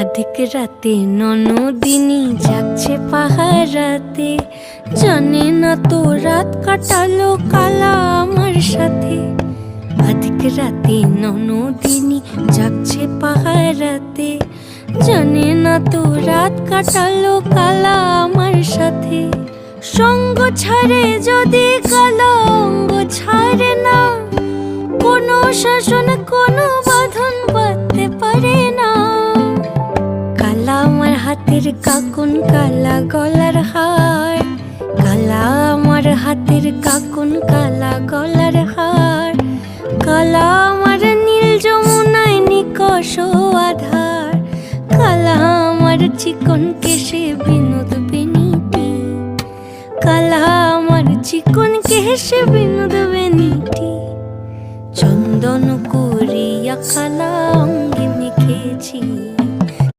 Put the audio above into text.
অধিক রাতে ননদিনী জাগছে পাহারাতে, জানে না তো রাত কাটালো কালা আমার সাথে। অধিক রাতে ননদিনী জাগছে পাহারাতে, জানে না তো রাত কাটালো কালা আমার সাথে। সঙ্গ ছাড়ে যদি কালা অঙ্গ ছাড়ে না, কোনো শাসন কোনো বাঁধন বাঁধতে পারে না। কালা আমার হাতের কাকুন কালা গলার হার, কালা আমার হাতের কাকুন কালা গলার হার। কালা আমার নীল যমুনায় নিকষ আধার, কালা আমার চিকন কেশে বিনোদ বেনিটি, কালা আমার চিকন কেশে বিনোদ বেনিটি। চন্দন করিয়া কালা অঙ্গে মেখেছি।